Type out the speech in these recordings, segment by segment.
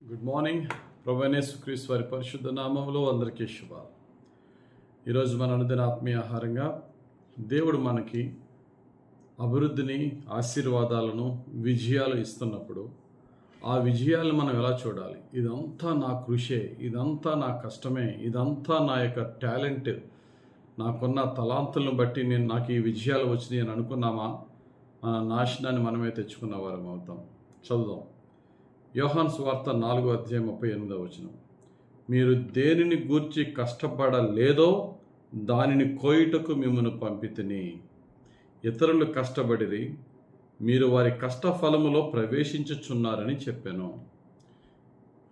Good morning. ప్రభువైన యేసుక్రీస్తు వారి పరిశుద్ధ నామములో అందరికీ శుభాలు. ఈరోజు మన అనుదిన ఆత్మీయ ఆహారంగా దేవుడు మనకి అభివృద్ధిని, ఆశీర్వాదాలను, విజయాలు ఇస్తున్నప్పుడు ఆ విజయాలను మనం ఎలా చూడాలి? ఇదంతా నా కృషే, ఇదంతా నా కష్టమే, ఇదంతా నా యొక్క టాలెంట్, నాకున్న తలాంతులను బట్టి నాకు ఈ విజయాలు వచ్చినాయి అని అనుకున్నామా? మన నాశనాన్ని మనమే తెచ్చుకున్న వారం అవుతాం. చదువుదాం. యోహాను సువార్త 4:38. మీరు దేనిని గూర్చి కష్టపడలేదో దానిని కోయుటకు మిమ్మల్ని పంపితిని. ఇతరులు కష్టపడిరి, మీరు వారి కష్టఫలములో ప్రవేశించుచున్నారని చెప్పాను.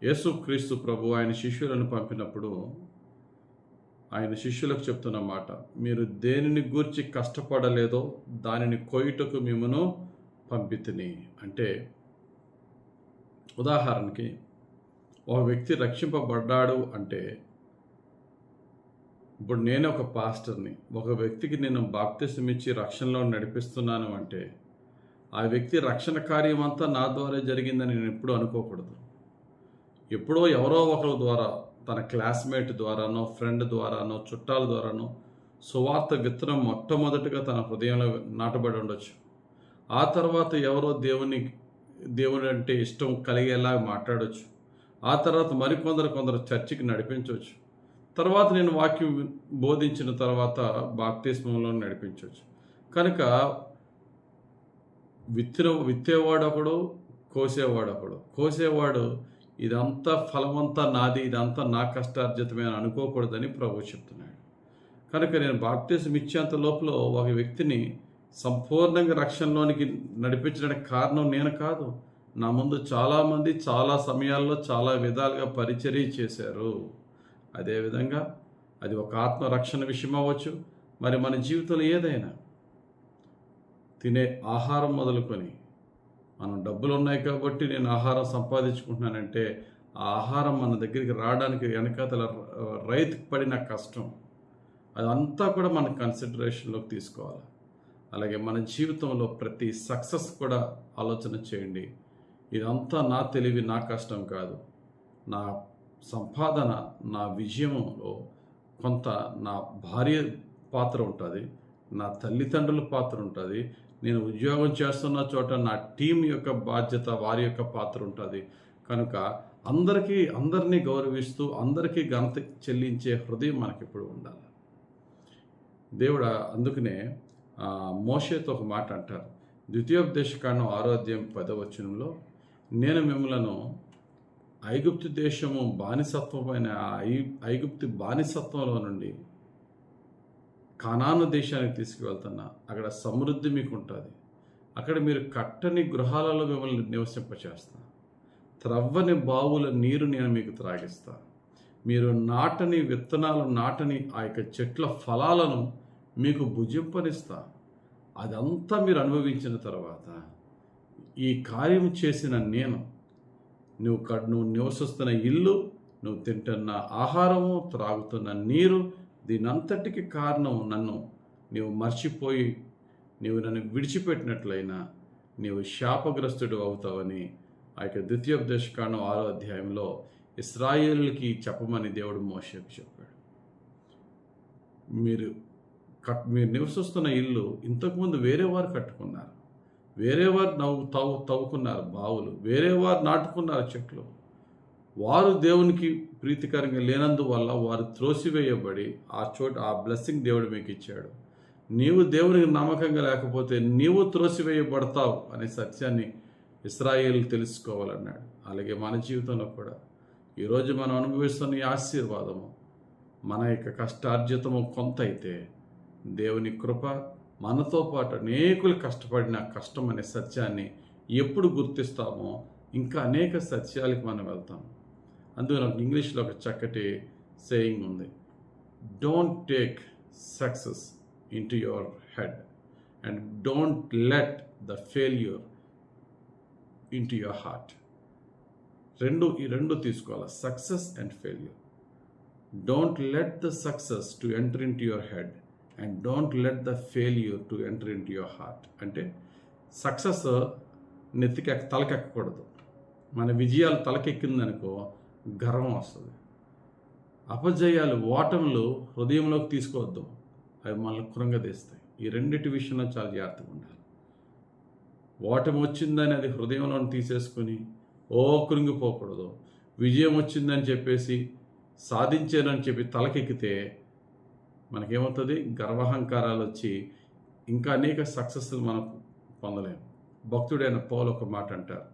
యేసుక్రీస్తు ప్రభు ఆయన శిష్యులను పంపినప్పుడు ఆయన శిష్యులకు చెప్తున్న మాట, మీరు దేనిని గూర్చి కష్టపడలేదో దానిని కోయుటకు మిమ్మను పంపితిని. అంటే ఉదాహరణకి ఒక వ్యక్తి రక్షింపబడ్డాడు అంటే, ఇప్పుడు నేను ఒక పాస్టర్ని, ఒక వ్యక్తికి నేను బాప్తిసం ఇచ్చి రక్షణలో నడిపిస్తున్నాను అంటే ఆ వ్యక్తి రక్షణ కార్యం అంతా నా ద్వారా జరిగిందని నేను ఎప్పుడూ అనుకోకూడదు. ఎప్పుడో ఎవరో ఒకరి ద్వారా, తన క్లాస్మేట్ ద్వారానో, ఫ్రెండ్ ద్వారానో, చుట్టాల ద్వారానో సువార్త విత్తనం మొట్టమొదటిగా తన హృదయంలో నాటబడి ఉండొచ్చు. ఆ తర్వాత ఎవరో దేవుడు అంటే ఇష్టం కలిగేలా మాట్లాడవచ్చు. ఆ తర్వాత కొందరు చర్చికి నడిపించవచ్చు. తర్వాత నేను వాక్యం బోధించిన తర్వాత బాప్తిస్మంలో నడిపించవచ్చు. కనుక విత్తేవాడు ఒకడు, కోసేవాడు ఇదంతా ఫలమంతా నాది, ఇదంతా నా కష్టార్జితమే అని అనుకోకూడదని ప్రభు చెప్తున్నాడు. కనుక నేను బాప్తిసం ఇచ్చేంత లోపల ఒక వ్యక్తిని సంపూర్ణంగా రక్షణలోనికి నడిపించడానికి కారణం నేను కాదు. నా ముందు చాలామంది చాలా సమయాల్లో చాలా విధాలుగా పరిచర్య చేశారు. అదేవిధంగా అది ఒక ఆత్మరక్షణ విషయం అవ్వచ్చు, మరి మన జీవితంలో ఏదైనా తినే ఆహారం మొదలుకొని, మనం డబ్బులు ఉన్నాయి కాబట్టి నేను ఆహారం సంపాదించుకుంటున్నానంటే ఆ ఆహారం మన దగ్గరికి రావడానికి వెనకాతల రైతుకు పడిన కష్టం, అదంతా కూడా మన కన్సిడరేషన్లోకి తీసుకోవాలి. అలాగే మన జీవితంలో ప్రతి సక్సెస్ కూడా ఆలోచన చేయండి. ఇదంతా నా తెలివి, నా కష్టం కాదు. నా సంపాదన, నా విజయంలో కొంత నా భార్య పాత్ర ఉంటుంది, నా తల్లిదండ్రుల పాత్ర ఉంటుంది, నేను ఉద్యోగం చేస్తున్న చోట నా టీం యొక్క బాధ్యత, వారి యొక్క పాత్ర ఉంటుంది. కనుక అందరినీ గౌరవిస్తూ అందరికీ ఘనత చెల్లించే హృదయం మనకిప్పుడు ఉండాలి. దేవుడు అందుకనే మోషేతో ఒక మాట అంటారు. ద్వితీయోపదేశకాండం 6:10 నేను మిమ్మలను ఐగుప్తు దేశము బానిసత్వమైన ఐగుప్తు బానిసత్వంలో నుండి కానాను దేశానికి తీసుకువెళ్తున్నా. అక్కడ సమృద్ధి మీకు ఉంటుంది. అక్కడ మీరు కట్టని గృహాలలో మిమ్మల్ని నివసింపచేస్తా. త్రవ్వని బావుల నీరు నేను మీకు త్రాగిస్తా. మీరు నాటని విత్తనాలు, నాటని ఆ యొక్క చెట్ల ఫలాలను మీకు భుజింపనిస్తా. అదంతా మీరు అనుభవించిన తర్వాత ఈ కార్యం చేసిన నేను, నువ్వు నివసిస్తున్న ఇల్లు, నువ్వు తింటున్న ఆహారము, త్రాగుతున్న నీరు, దీనంతటికి కారణం నన్ను నీవు మర్చిపోయి నన్ను విడిచిపెట్టినట్లయినా నీవు శాపగ్రస్తుడు అవుతావని ఆ యొక్క ద్వితీయోపదేశకాండం 6 ఇశ్రాయేలుకి చెప్పమని దేవుడు మోషేకు చెప్పాడు. మీరు నివసిస్తున్న ఇల్లు ఇంతకుముందు వేరేవారు కట్టుకున్నారు, వేరేవారు తవ్వుకున్నారు బావులు, వేరేవారు నాటుకున్నారు చెట్లు. వారు దేవునికి ప్రీతికరంగా లేనందువల్ల వారు త్రోసివేయబడి ఆ బ్లెస్సింగ్ దేవుడు మీకు ఇచ్చాడు. నీవు దేవునికి నమ్మకంగా లేకపోతే నీవు త్రోసివేయబడతావు అనే సత్యాన్ని ఇశ్రాయేలు తెలుసుకోవాలన్నాడు. అలాగే మన జీవితంలో కూడా ఈరోజు మనం అనుభవిస్తున్న ఈ ఆశీర్వాదము మన యొక్క కష్టార్జితము కొంత అయితే, దేవుని కృప మనతో పాటు అనేకులు కష్టపడిన కష్టం అనే సత్యాన్ని ఎప్పుడు గుర్తిస్తామో ఇంకా అనేక సత్యాలకు మనం వెళ్తాం. అందుకు నాకు ఇంగ్లీష్లో ఒక చక్కటి సేయింగ్ ఉంది. Don't take success into your head and don't let the failure into your heart. ఈ రెండు తీసుకోవాలి, success and failure. Don't let the success to enter into your head and don't let the failure to enter into your heart. అంటే success తలకెక్కకూడదు, మన విజయాలు తలకెక్కిందనుకో గర్వం వస్తుంది. అపజయాలు, ఓటములు హృదయంలోకి తీసుకోవద్దు, అవి మనల్ని కృంగదీస్తాయి. ఈ రెండిటి విషయంలో చాలా జాగ్రత్తగా ఉండాలి. ఓటమి వచ్చిందని అది హృదయంలో తీసేసుకుని కృంగిపోకూడదు. విజయం వచ్చిందని చెప్పేసి సాధించానని చెప్పి తలకెక్కితే మనకేమవుతుంది? గర్వహంకారాలు వచ్చి ఇంకా అనేక సక్సెస్లు మనం పొందలేము. భక్తుడైన పౌలు ఒక మాట అంటారు,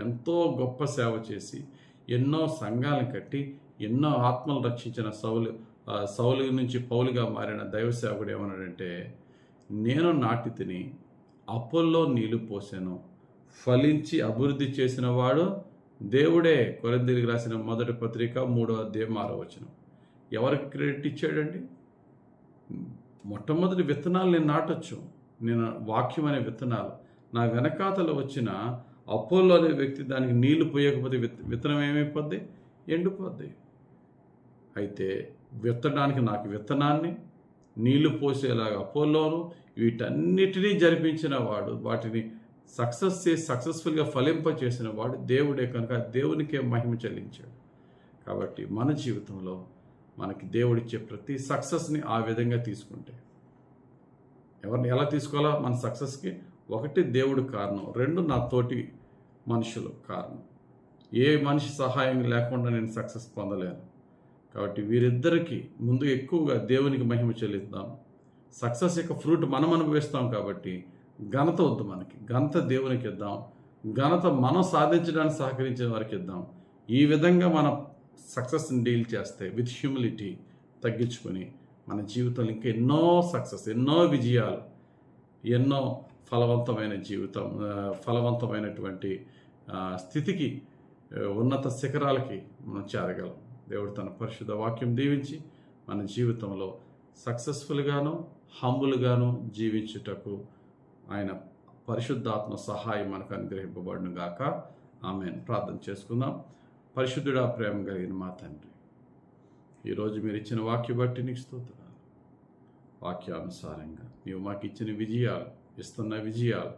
ఎంతో గొప్ప సేవ చేసి ఎన్నో సంఘాలను కట్టి ఎన్నో ఆత్మలు రక్షించిన సౌలు నుంచి పౌలుగా మారిన దైవ సేవకుడు ఏమన్నాడంటే, నేను నాటి తిని అపోల్లో నీళ్లు పోసాను, ఫలించి అభివృద్ధి చేసిన వాడు దేవుడే. కొరింథీయులకు రాసిన మొదటి పత్రిక 3వ అధ్యాయం 6వ వచనం. ఎవరికి క్రెడిట్ ఇచ్చాడండి? మొట్టమొదటి విత్తనాలు నేను నాటొచ్చు, నేను వాక్యం అనే విత్తనాలు. నా వెనకాతలు వచ్చిన అపోల్లో అనే వ్యక్తి దానికి నీళ్లు పోయకపోతే విత్తనం ఏమైపోద్ది? ఎండిపోద్ది. అయితే విత్తడానికి నాకు విత్తనాన్ని, నీళ్లు పోసేలాగా అపోల్లోను, వీటన్నిటినీ జరిపించిన వాడు, వాటిని సక్సెస్ఫుల్గా ఫలింపచేసిన వాడు దేవుడే. కనుక దేవునికే మహిమ చెల్లించాడు. కాబట్టి మన జీవితంలో మనకి దేవుడిచ్చే ప్రతి సక్సెస్ని ఆ విధంగా తీసుకుంటే, ఎవరిని ఎలా తీసుకోవాలా? మన సక్సెస్కి 1 దేవుడు కారణం, 2 నా తోటి మనుషులు కారణం. ఏ మనిషి సహాయం లేకుండా నేను సక్సెస్ పొందలేను. కాబట్టి వీరిద్దరికీ ముందు ఎక్కువగా దేవునికి మహిమ చెల్లిద్దాం. సక్సెస్ యొక్క ఫ్రూట్ మనం అనుభవిస్తాం కాబట్టి ఘనత వద్దు మనకి, ఘనత దేవునికి ఇద్దాం. ఘనత మనం సాధించడానికి సహకరించే వారికి ఇద్దాం. ఈ విధంగా మనం సక్సెస్ని డీల్ చేస్తే విత్ హ్యూమిలిటీ తగ్గించుకొని మన జీవితంలో ఇంకా ఎన్నో సక్సెస్, ఎన్నో విజయాలు, ఎన్నో ఫలవంతమైన జీవితం, ఫలవంతమైనటువంటి స్థితికి, ఉన్నత శిఖరాలకి మనం చేరగలం. దేవుడు తన పరిశుద్ధ వాక్యం దీవించి మన జీవితంలో సక్సెస్ఫుల్గాను హంబుల్గాను జీవించుటకు ఆయన పరిశుద్ధాత్మ సహాయం మనకు అనుగ్రహింపబడును గాక. ఆమేన్. ప్రార్థన చేసుకుందాం. పరిశుద్ధుడా, ప్రేమ కలిగిన మా తండ్రి, ఈరోజు మీరు ఇచ్చిన వాక్య బట్టి నీకు స్తోత్రాలు. వాక్యానుసారంగా నీవు మాకు ఇచ్చిన విజయాలు, ఇస్తున్న విజయాలు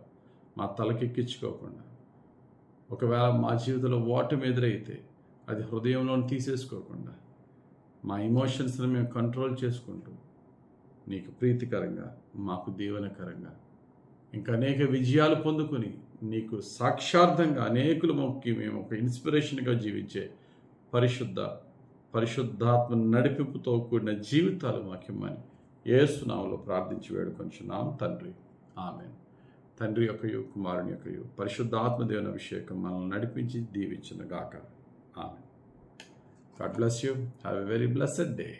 మా తలకెక్కించుకోకుండా, ఒకవేళ మా జీవితంలో ఓటమి ఎదురైతే అది హృదయంలో తీసేసుకోకుండా మా ఎమోషన్స్ని మేము కంట్రోల్ చేసుకుంటూ నీకు ప్రీతికరంగా, మాకు దీవెనకరంగా ఇంకా అనేక విజయాలు పొందుకొని నీకు సాక్షార్థంగా అనేకులు మొక్కి మేము ఒక ఇన్స్పిరేషన్గా జీవించే పరిశుద్ధాత్మ నడిపింపుతో కూడిన జీవితాలు మాకిమ్మని యేసు నామములో ప్రార్థించి వేడుకొంచున్నాం తండ్రి. ఆమేన్. తండ్రి యొక్కయు కుమారుని యొక్కయు పరిశుద్ధాత్మ దేవుని అభిషేకం మనల్ని నడిపించి దీవించును గాక. ఆమేన్. God bless you. Have a very blessed day.